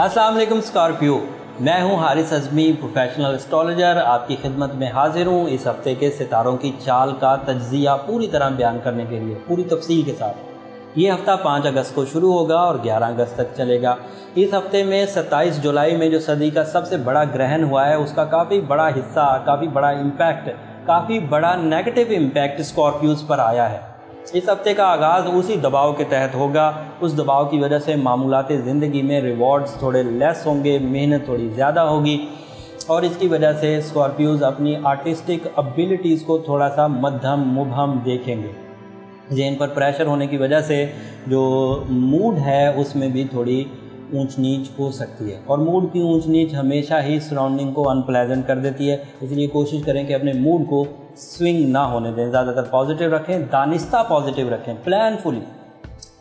अस्सलाम वालेकुम स्कॉर्पियो, मैं हूं हारिस अज़मी, प्रोफेशनल एस्ट्रोलॉजर। आपकी खिदमत में हाजिर हूं इस हफ्ते के सितारों की चाल का तज्ज़िया पूरी तरह बयान करने के लिए, पूरी तफसील के साथ। ये हफ़्ता 5 अगस्त को शुरू होगा और 11 अगस्त तक चलेगा। इस हफ्ते में 27 जुलाई में जो सदी का सबसे बड़ा ग्रहण हुआ है, उसका काफ़ी बड़ा हिस्सा, काफ़ी बड़ा इम्पैक्ट, काफ़ी बड़ा नेगेटिव इम्पैक्ट स्कॉर्पियोज़ पर आया है। इस हफ्ते का आगाज़ उसी दबाव के तहत होगा। उस दबाव की वजह से मामूलात ज़िंदगी में रिवॉर्ड्स थोड़े लेस होंगे, मेहनत थोड़ी ज़्यादा होगी और इसकी वजह से स्कॉर्पियोज़ अपनी आर्टिस्टिक एबिलिटीज़ को थोड़ा सा मध्यम मुबहम देखेंगे। ज़हन पर प्रेशर होने की वजह से जो मूड है उसमें भी थोड़ी ऊंच नीच हो सकती है और मूड की ऊंच नीच हमेशा ही सराउंडिंग को अनप्लेजेंट कर देती है। इसलिए कोशिश करें कि अपने मूड को स्विंग ना होने दें, ज़्यादातर पॉजिटिव रखें, दानिस्ता पॉजिटिव रखें, प्लानफुली।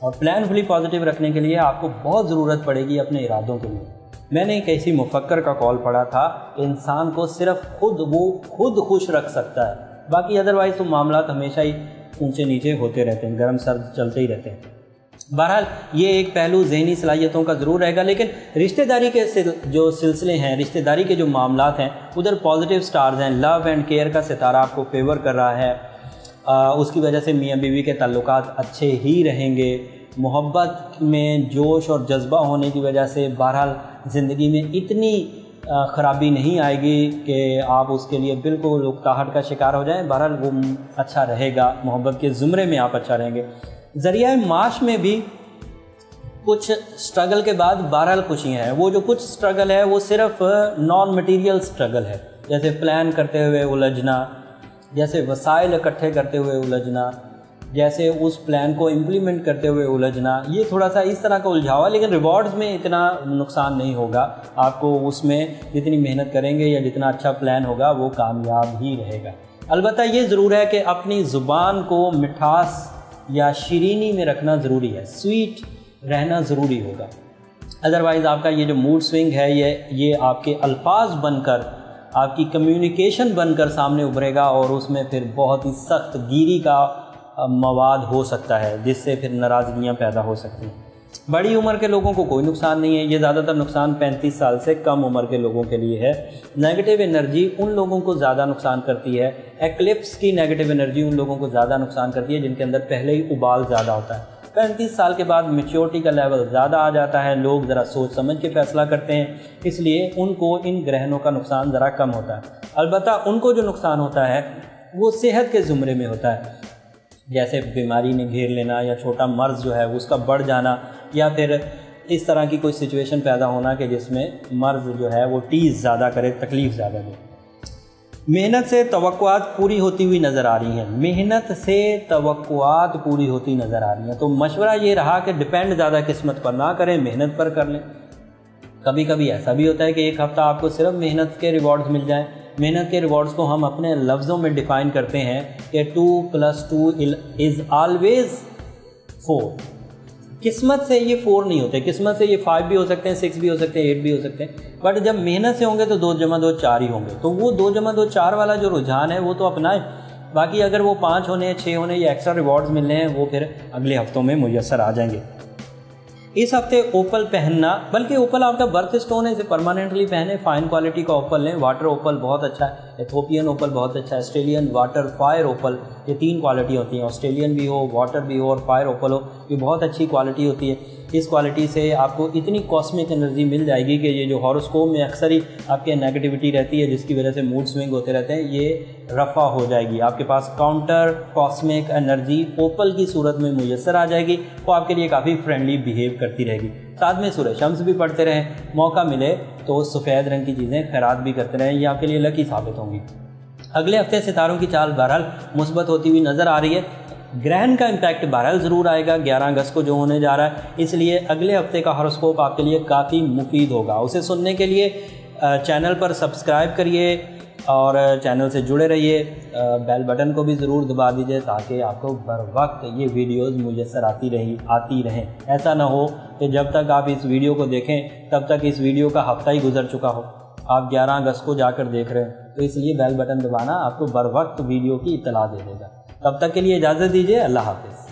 और प्लानफुली पॉजिटिव रखने के लिए आपको बहुत ज़रूरत पड़ेगी अपने इरादों के लिए। मैंने एक ऐसी मुफक्कर का कॉल पढ़ा था, इंसान को सिर्फ खुद खुश रख सकता है, बाकी अदरवाइज़ तो मामला हमेशा ही ऊंचे नीचे होते रहते हैं, गर्म सर्द चलते ही रहते हैं। बहरहाल ये एक पहलू ज़हनी सलाहियतों का ज़रूर रहेगा, लेकिन रिश्तेदारी के जो सिलसिले हैं, रिश्तेदारी के जो मामलात हैं, उधर पॉजिटिव स्टार्स हैं। लव एंड केयर का सितारा आपको फेवर कर रहा है। उसकी वजह से मियाँ बीवी के ताल्लुकात अच्छे ही रहेंगे। मोहब्बत में जोश और जज्बा होने की वजह से बहरहाल ज़िंदगी में इतनी ख़राबी नहीं आएगी कि आप उसके लिए बिल्कुल उकताहट का शिकार हो जाएं। बहरहाल वो अच्छा रहेगा, मोहब्बत के ज़ुमरे में आप अच्छा रहेंगे। ज़रिया माश में भी कुछ स्ट्रगल के बाद बहरहाल खुशियाँ हैं। वो जो कुछ स्ट्रगल है वो सिर्फ नॉन मटीरियल स्ट्रगल है, जैसे प्लान करते हुए उलझना, जैसे वसाइल इकट्ठे करते हुए उलझना, जैसे उस प्लान को इम्प्लीमेंट करते हुए उलझना। ये थोड़ा सा इस तरह का उलझावा, लेकिन रिवॉर्ड्स में इतना नुकसान नहीं होगा। आपको उसमें जितनी मेहनत करेंगे या जितना अच्छा प्लान होगा वो कामयाब ही रहेगा। अलबत्ता ये ज़रूर है कि अपनी ज़ुबान को मिठास या शीरीनी में रखना ज़रूरी है, स्वीट रहना ज़रूरी होगा। अदरवाइज़ आपका ये जो मूड स्विंग है ये आपके अल्फाज बनकर, आपकी कम्युनिकेशन बनकर सामने उभरेगा और उसमें फिर बहुत ही सख्त गिरी का मवाद हो सकता है, जिससे फिर नाराज़गियाँ पैदा हो सकती हैं। बड़ी उम्र के लोगों को कोई नुकसान नहीं है। ये ज़्यादातर नुकसान 35 साल से कम उम्र के लोगों के लिए है। नेगेटिव एनर्जी उन लोगों को ज़्यादा नुकसान करती है। एक्लिप्स की नेगेटिव एनर्जी उन लोगों को ज़्यादा नुकसान करती है जिनके अंदर पहले ही उबाल ज़्यादा होता है। 35 साल के बाद मैच्योरिटी का लेवल ज़्यादा आ जाता है, लोग ज़रा सोच समझ के फ़ैसला करते हैं, इसलिए उनको इन ग्रहणों का नुकसान ज़रा कम होता है। अलबत्ता उनको जो नुकसान होता है वो सेहत के ज़ुमरे में होता है, जैसे बीमारी ने घेर लेना या छोटा मर्ज़ जो है उसका बढ़ जाना, या फिर इस तरह की कोई सिचुएशन पैदा होना कि जिसमें मर्ज़ जो है वो टीज़ ज़्यादा करे, तकलीफ़ ज़्यादा दे। मेहनत से तवक्कुआत पूरी होती हुई नज़र आ रही हैं, मेहनत से तवक्कुआत पूरी होती नज़र आ रही हैं। तो मशवरा ये रहा कि डिपेंड ज़्यादा किस्मत पर ना करें, मेहनत पर कर लें। कभी कभी ऐसा भी होता है कि एक हफ़्ता आपको सिर्फ मेहनत के रिवॉर्ड्स मिल जाएं। मेहनत के रिवॉर्ड्स को हम अपने लफ्ज़ों में डिफ़ाइन करते हैं कि 2 + 2 इज़ ऑलवेज़ 4। किस्मत से ये 4 नहीं होते, किस्मत से ये 5 भी हो सकते हैं, 6 भी हो सकते हैं, 8 भी हो सकते हैं, बट जब मेहनत से होंगे तो 2 + 2 4 ही होंगे। तो वो 2 + 2 4 वाला जो रुझान है वो तो अपनाएं। बाकी अगर वो 5 होने, 6 होने या एक्स्ट्रा रिवॉर्ड्स मिलने हैं वो फिर अगले हफ्तों में मुयस्सर आ जाएंगे। इस हफ्ते ओपल पहनना, बल्कि ओपल आपका बर्थ स्टोन है, इसे परमानेंटली पहने। फाइन क्वालिटी का ओपल लें। वाटर ओपल बहुत अच्छा है, एथोपियन ओपल बहुत अच्छा है, ऑस्ट्रेलियन वाटर फायर ओपल, ये 3 क्वालिटी होती हैं। ऑस्ट्रेलियन भी हो, वाटर भी हो और फायर ओपल हो, ये बहुत अच्छी क्वालिटी होती है। इस क्वालिटी से आपको इतनी कॉस्मिक एनर्जी मिल जाएगी कि ये जो हॉरोस्कोप में अक्सर ही आपके नेगेटिविटी रहती है जिसकी वजह से मूड स्विंग होते रहते हैं, ये रफ़ा हो जाएगी। आपके पास काउंटर कॉस्मिक एनर्जी ओपल की सूरत में मुयस्सर आ जाएगी, वो आपके लिए काफ़ी फ्रेंडली बिहेव करती रहेगी। साथ में सूरह शम्स भी पढ़ते रहें, मौका मिले तो सफ़ेद रंग की चीज़ें खैरात भी करते रहें, ये आपके लिए लकी साबित होंगी। अगले हफ्ते सितारों की चाल बहरहाल मुस्बत होती हुई नज़र आ रही है। ग्रहण का इम्पैक्ट बहरहाल ज़रूर आएगा 11 अगस्त को जो होने जा रहा है, इसलिए अगले हफ्ते का हॉरोस्कोप आपके लिए काफ़ी मुफीद होगा। उसे सुनने के लिए चैनल पर सब्सक्राइब करिए और चैनल से जुड़े रहिए। बेल बटन को भी ज़रूर दबा दीजिए ताकि आपको बर वक्त ये वीडियोज़ मुयस्सर आती रहें। ऐसा ना हो कि जब तक आप इस वीडियो को देखें तब तक इस वीडियो का हफ्ता ही गुजर चुका हो, आप 11 अगस्त को जाकर देख रहे हैं। तो इसलिए बेल बटन दबाना आपको बर वक्त वीडियो की इत्तला दे देगा। तब तक के लिए इजाज़त दीजिए। अल्लाह हाफ़िज़।